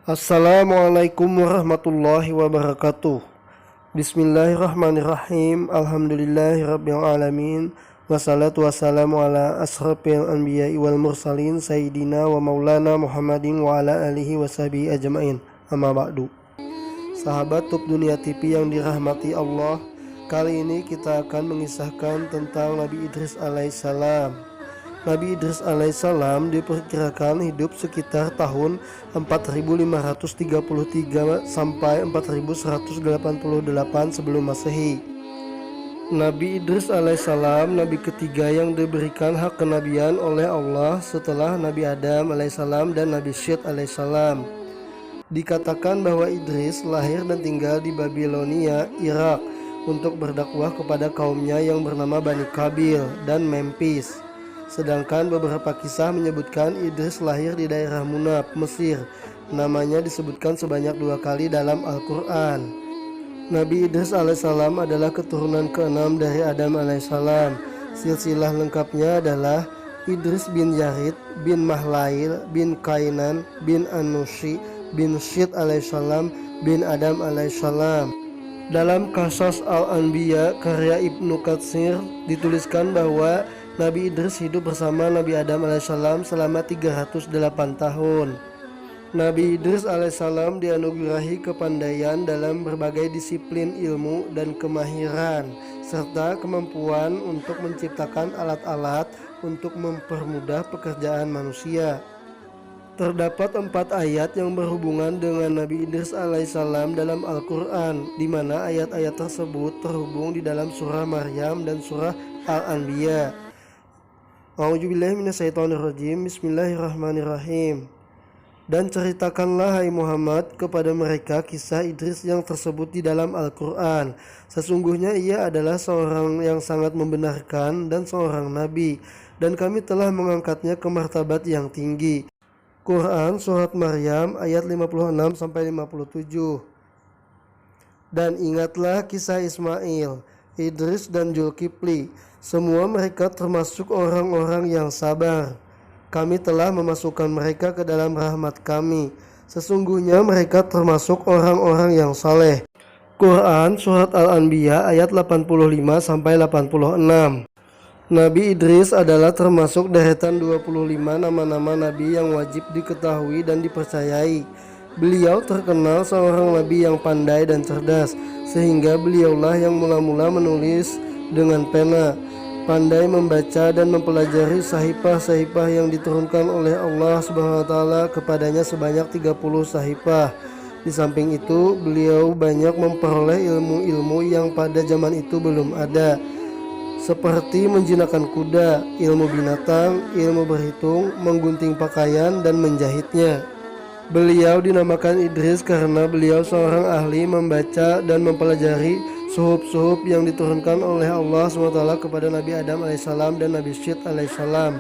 Assalamualaikum warahmatullahi wabarakatuh. Bismillahirrahmanirrahim. Alhamdulillahirrabbilalamin. Wassalatu wassalamu ala ashrafil anbiya'i wal mursalin Sayyidina wa maulana Muhammadin wa ala alihi wa sahbihi ajma'in. Amma ba'du. Sahabat Top Dunia TV yang dirahmati Allah, kali ini kita akan mengisahkan tentang Nabi Idris alaihissalam. Nabi Idris alaihissalam diperkirakan hidup sekitar tahun 4533 sampai 4188 sebelum Masehi. Nabi Idris alaihissalam nabi ketiga yang diberikan hak kenabian oleh Allah setelah Nabi Adam alaihissalam dan Nabi Syed alaihissalam. Dikatakan bahwa Idris lahir dan tinggal di Babilonia, Irak, untuk berdakwah kepada kaumnya yang bernama Bani Qabil dan Memphis. Sedangkan beberapa kisah menyebutkan Idris lahir di daerah Munab, Mesir. Namanya disebutkan sebanyak 2 kali dalam Al-Quran. Nabi Idris alaihissalam adalah keturunan ke-6 dari Adam alaihissalam. Silsilah lengkapnya adalah Idris bin Yarid bin Mahlail bin Kainan bin Anushi bin Syed alaihissalam bin Adam alaihissalam. Dalam Qasas Al-Anbiya karya Ibnu Katsir dituliskan bahwa Nabi Idris hidup bersama Nabi Adam alaihissalam selama 308 tahun. Nabi Idris alaihissalam dianugerahi kepandaian dalam berbagai disiplin ilmu dan kemahiran, serta kemampuan untuk menciptakan alat-alat untuk mempermudah pekerjaan manusia. Terdapat 4 ayat yang berhubungan dengan Nabi Idris alaihissalam dalam Al-Quran, di mana ayat-ayat tersebut terhubung di dalam surah Maryam dan surah Al-Anbiya. A'udzubillahi minasyaitonirrajim. Bismillahirrahmanirrahim. Dan ceritakanlah hai Muhammad kepada mereka kisah Idris yang tersebut di dalam Al-Quran. Sesungguhnya ia adalah seorang yang sangat membenarkan dan seorang nabi, dan kami telah mengangkatnya ke martabat yang tinggi. Quran Surat Maryam ayat 56-57. Dan ingatlah kisah Ismail, Idris dan Zulkifli. Semua mereka termasuk orang-orang yang sabar. Kami telah memasukkan mereka ke dalam rahmat kami. Sesungguhnya mereka termasuk orang-orang yang saleh. Quran Surat Al-Anbiya ayat 85-86. Nabi Idris adalah termasuk deretan 25 nama-nama nabi yang wajib diketahui dan dipercayai. Beliau terkenal seorang nabi yang pandai dan cerdas, sehingga beliaulah yang mula-mula menulis dengan pena, pandai membaca dan mempelajari sahifah-sahifah yang diturunkan oleh Allah Subhanahu wa taala kepadanya sebanyak 30 sahifah. Di samping itu, beliau banyak memperoleh ilmu-ilmu yang pada zaman itu belum ada, seperti menjinakkan kuda, ilmu binatang, ilmu berhitung, menggunting pakaian, dan menjahitnya. Beliau dinamakan Idris karena beliau seorang ahli membaca dan mempelajari suhuf-suhuf yang diturunkan oleh Allah SWT kepada Nabi Adam alaihissalam dan Nabi Syed alaihissalam.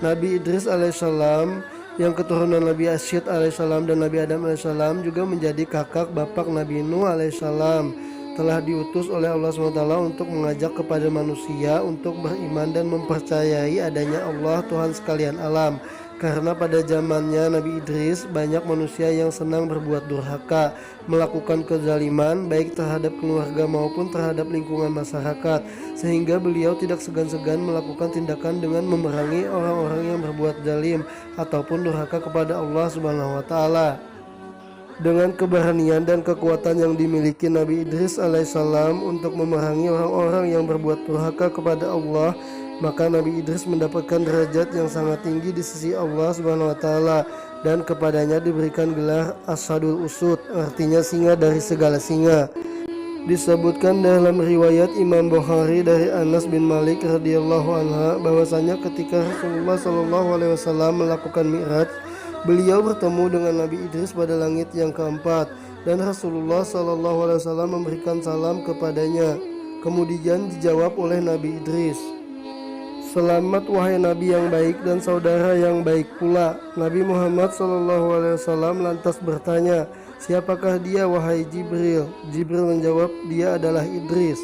Nabi Idris alaihissalam yang keturunan Nabi Syed alaihissalam dan Nabi Adam alaihissalam juga menjadi kakak bapak Nabi Nuh alaihissalam. Telah diutus oleh Allah SWT untuk mengajak kepada manusia untuk beriman dan mempercayai adanya Allah Tuhan sekalian alam. Karena pada zamannya Nabi Idris banyak manusia yang senang berbuat durhaka, melakukan kezaliman baik terhadap keluarga maupun terhadap lingkungan masyarakat, sehingga beliau tidak segan-segan melakukan tindakan dengan memerangi orang-orang yang berbuat zalim ataupun durhaka kepada Allah Subhanahu wa taala. Dengan keberanian dan kekuatan yang dimiliki Nabi Idris alaihissalam untuk memerangi orang-orang yang berbuat durhaka kepada Allah, maka Nabi Idris mendapatkan derajat yang sangat tinggi di sisi Allah Subhanahu wa taala, dan kepadanya diberikan gelar Asadul Usud, artinya singa dari segala singa. Disebutkan dalam riwayat Imam Bukhari dari Anas bin Malik radhiyallahu anha bahwasanya ketika Rasulullah SAW melakukan Mi'raj, beliau bertemu dengan Nabi Idris pada langit yang keempat, dan Rasulullah SAW memberikan salam kepadanya. Kemudian dijawab oleh Nabi Idris, "Selamat wahai Nabi yang baik dan saudara yang baik pula." Nabi Muhammad SAW lantas bertanya, "Siapakah dia wahai Jibril?" Jibril menjawab, "Dia adalah Idris."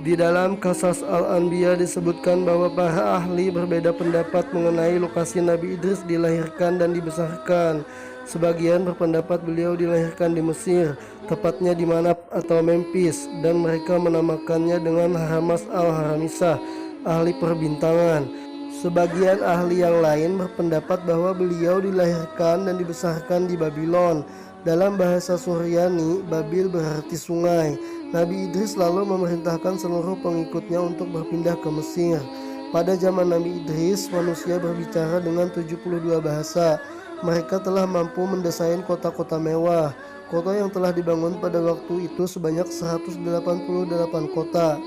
Di dalam Qasas Al-Anbiya disebutkan bahwa para ahli berbeda pendapat mengenai lokasi Nabi Idris dilahirkan dan dibesarkan. Sebagian berpendapat beliau dilahirkan di Mesir, tepatnya di Manab atau Memphis, dan mereka menamakannya dengan Haramas Al-Haramisah, ahli perbintangan. Sebagian ahli yang lain berpendapat bahwa beliau dilahirkan dan dibesarkan di Babylon. Dalam bahasa Suryani, Babil berarti sungai. Nabi Idris lalu memerintahkan seluruh pengikutnya untuk berpindah ke Mesir. Pada zaman Nabi Idris, manusia berbicara dengan 72 bahasa. Mereka telah mampu mendesain kota-kota mewah. Kota yang telah dibangun pada waktu itu sebanyak 188 kota.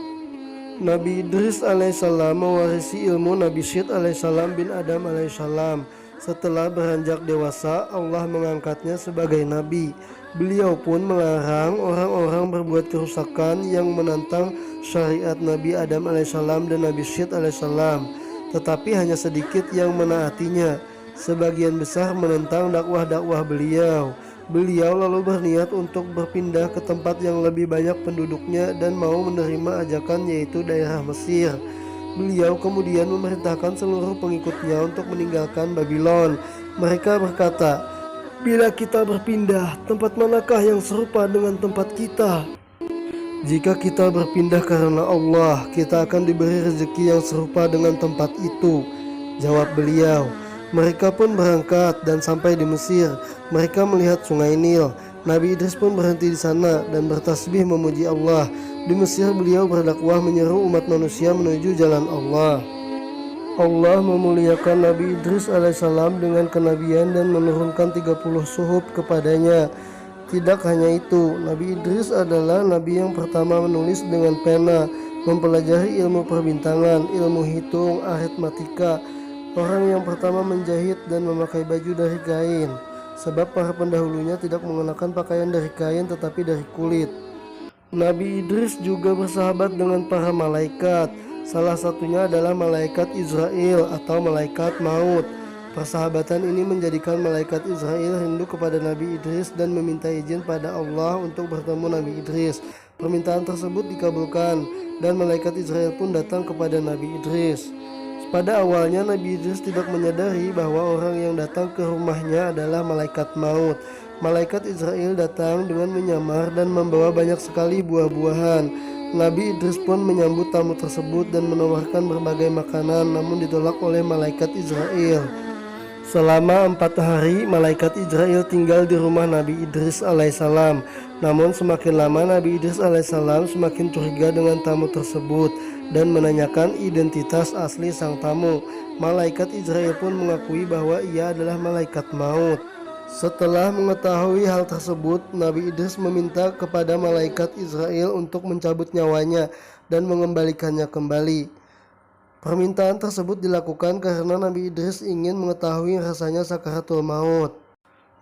Nabi Idris alaihissalam mewarisi ilmu Nabi Syed alaihissalam bin Adam alaihissalam. Setelah beranjak dewasa, Allah mengangkatnya sebagai nabi. Beliau pun melarang orang-orang berbuat kerusakan yang menantang syariat Nabi Adam alaihissalam dan Nabi Syed alaihissalam. Tetapi hanya sedikit yang menaatinya. Sebagian besar menentang dakwah-dakwah beliau. Beliau lalu berniat untuk berpindah ke tempat yang lebih banyak penduduknya dan mau menerima ajakan, yaitu daerah Mesir. Beliau kemudian memerintahkan seluruh pengikutnya untuk meninggalkan Babylon. Mereka berkata, "Bila kita berpindah, tempat manakah yang serupa dengan tempat kita? Jika kita berpindah karena Allah, kita akan diberi rezeki yang serupa dengan tempat itu." Jawab beliau. Mereka pun berangkat dan sampai di Mesir. Mereka melihat sungai Nil. Nabi Idris pun berhenti di sana dan bertasbih memuji Allah. Di Mesir beliau berdakwah menyeru umat manusia menuju jalan Allah. Allah memuliakan Nabi Idris alaihissalam dengan kenabian dan menurunkan 30 suhuf kepadanya. Tidak hanya itu, Nabi Idris adalah nabi yang pertama menulis dengan pena, mempelajari ilmu perbintangan, ilmu hitung, aritmatika. Orang yang pertama menjahit dan memakai baju dari kain, sebab para pendahulunya tidak mengenakan pakaian dari kain tetapi dari kulit. Nabi Idris juga bersahabat dengan para malaikat. Salah satunya adalah malaikat Israel atau malaikat maut. Persahabatan ini menjadikan malaikat Israel rindu kepada Nabi Idris dan meminta izin pada Allah untuk bertemu Nabi Idris. Permintaan tersebut dikabulkan dan malaikat Israel pun datang kepada Nabi Idris. Pada awalnya Nabi Idris tidak menyadari bahwa orang yang datang ke rumahnya adalah malaikat maut. Malaikat Israel datang dengan menyamar dan membawa banyak sekali buah-buahan. Nabi Idris pun menyambut tamu tersebut dan menawarkan berbagai makanan, namun ditolak oleh malaikat Israel. Selama 4 hari, malaikat Israel tinggal di rumah Nabi Idris alaihissalam. Namun semakin lama Nabi Idris alaihissalam semakin curiga dengan tamu tersebut dan menanyakan identitas asli sang tamu. Malaikat Israel pun mengakui bahwa ia adalah malaikat maut. Setelah mengetahui hal tersebut, Nabi Idris meminta kepada malaikat Israel untuk mencabut nyawanya dan mengembalikannya kembali. Permintaan tersebut dilakukan karena Nabi Idris ingin mengetahui rasanya sakaratul maut.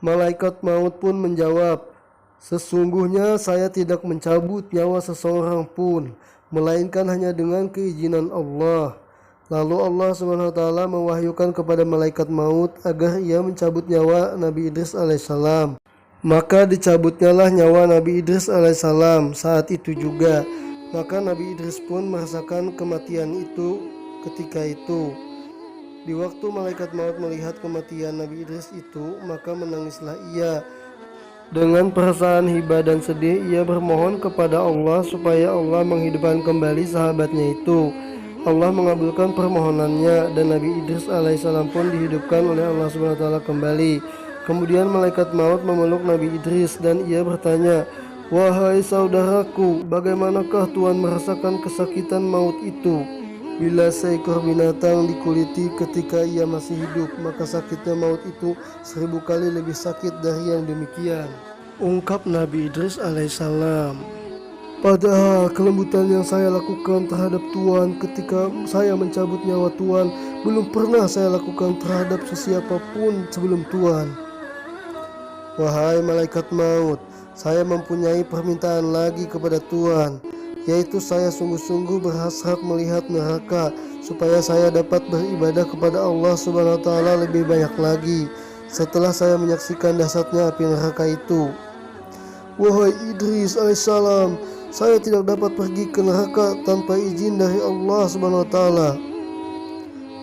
Malaikat maut pun menjawab, "Sesungguhnya saya tidak mencabut nyawa seseorang pun, melainkan hanya dengan keizinan Allah." Lalu Allah SWT mewahyukan kepada malaikat maut agar ia mencabut nyawa Nabi Idris alaihissalam. Maka dicabutnyalah nyawa Nabi Idris alaihissalam saat itu juga. Maka Nabi Idris pun merasakan kematian itu ketika itu. Di waktu malaikat maut melihat kematian Nabi Idris itu, maka menangislah ia. Dengan perasaan hibah dan sedih, ia bermohon kepada Allah supaya Allah menghidupkan kembali sahabatnya itu. Allah mengabulkan permohonannya dan Nabi Idris alaihissalam pun dihidupkan oleh Allah SWT kembali. Kemudian malaikat maut memeluk Nabi Idris dan ia bertanya, "Wahai saudaraku, bagaimanakah Tuhan merasakan kesakitan maut itu? Bila seekor binatang dikuliti ketika ia masih hidup, maka sakitnya maut itu 1000 kali lebih sakit dari yang demikian," ungkap Nabi Idris alaihissalam. "Padahal kelembutan yang saya lakukan terhadap Tuhan ketika saya mencabut nyawa Tuhan belum pernah saya lakukan terhadap sesiapapun sebelum Tuhan. Wahai malaikat maut, saya mempunyai permintaan lagi kepada Tuhan, yaitu saya sungguh-sungguh berhasrat melihat neraka supaya saya dapat beribadah kepada Allah SWT lebih banyak lagi setelah saya menyaksikan dahsyatnya api neraka itu." "Wahai Idris alaihissalam, Saya tidak dapat pergi ke neraka tanpa izin dari Allah Subhanahu wa taala.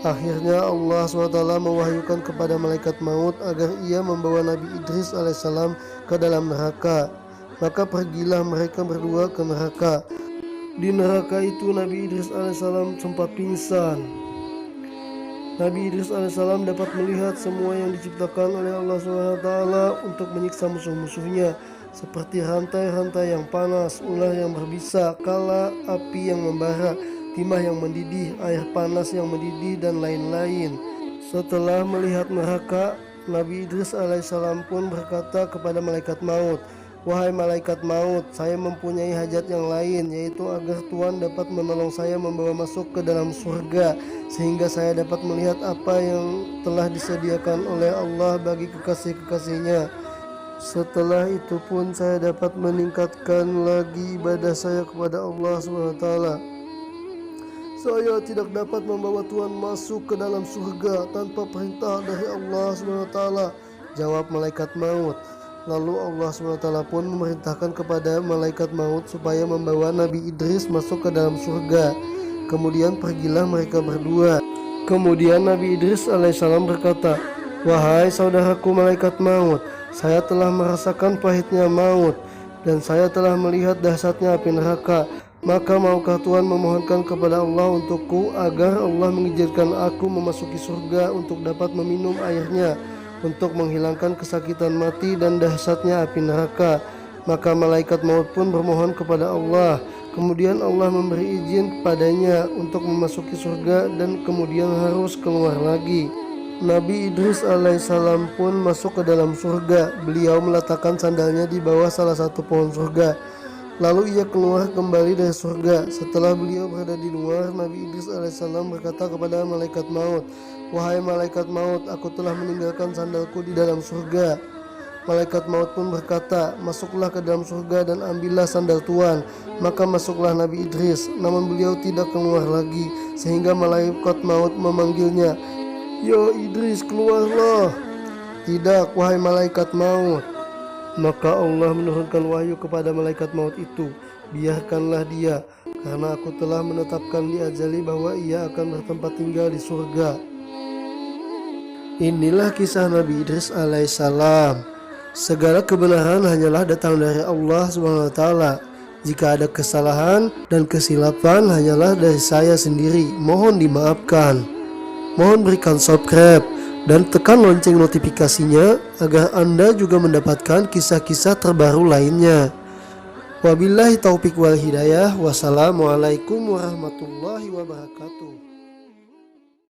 Akhirnya Allah SWT mewahyukan kepada malaikat maut agar ia membawa Nabi Idris alaihissalam ke dalam neraka. Maka pergilah mereka berdua ke neraka. Di neraka itu Nabi Idris alaihissalam sempat pingsan. Nabi Idris alaihissalam dapat melihat semua yang diciptakan oleh Allah SWT untuk menyiksa musuh-musuhnya, seperti rantai-rantai yang panas, ular yang berbisa, kala, api yang membara, timah yang mendidih, air panas yang mendidih, dan lain-lain. Setelah melihat neraka, Nabi Idris alaihissalam pun berkata kepada malaikat maut, "Wahai malaikat maut, saya mempunyai hajat yang lain, yaitu agar Tuhan dapat menolong saya membawa masuk ke dalam surga, sehingga saya dapat melihat apa yang telah disediakan oleh Allah bagi kekasih-kekasihnya. Setelah itu pun saya dapat meningkatkan lagi ibadah saya kepada Allah SWT. Saya tidak dapat membawa Tuhan masuk ke dalam surga tanpa perintah dari Allah SWT, jawab malaikat maut. Lalu Allah SWT pun memerintahkan kepada malaikat maut supaya membawa Nabi Idris masuk ke dalam surga. Kemudian pergilah mereka berdua. Kemudian Nabi Idris alaihissalam berkata, "Wahai saudaraku malaikat maut, saya telah merasakan pahitnya maut, dan saya telah melihat dahsyatnya api neraka. Maka maukah Tuhan memohonkan kepada Allah untukku agar Allah mengizinkan aku memasuki surga untuk dapat meminum airnya, untuk menghilangkan kesakitan mati dan dahsyatnya api neraka?" Maka malaikat maut pun bermohon kepada Allah. Kemudian Allah memberi izin kepadanya untuk memasuki surga dan kemudian harus keluar lagi. Nabi Idris alaihissalam pun masuk ke dalam surga. Beliau meletakkan sandalnya di bawah salah satu pohon surga. Lalu ia keluar kembali dari surga. Setelah beliau berada di luar, Nabi Idris alaihissalam berkata kepada malaikat maut, "Wahai malaikat maut, aku telah meninggalkan sandalku di dalam surga." Malaikat maut pun berkata, "Masuklah ke dalam surga dan ambillah sandal Tuhan." Maka masuklah Nabi Idris, namun beliau tidak keluar lagi, sehingga malaikat maut memanggilnya, "Ya Idris, keluarlah." "Tidak, wahai malaikat maut." Maka Allah menurunkan wahyu kepada malaikat maut itu, "Biarkanlah dia, karena aku telah menetapkan diajali bahwa ia akan bertempat tinggal di surga." Inilah kisah Nabi Idris alaihissalam. Segala kebenaran hanyalah datang dari Allah SWT. Jika ada kesalahan dan kesilapan hanyalah dari saya sendiri. Mohon dimaafkan. Mohon berikan subscribe dan tekan lonceng notifikasinya agar Anda juga mendapatkan kisah-kisah terbaru lainnya. Wabillahi taufik wal hidayah. Wassalamualaikum warahmatullahi wabarakatuh.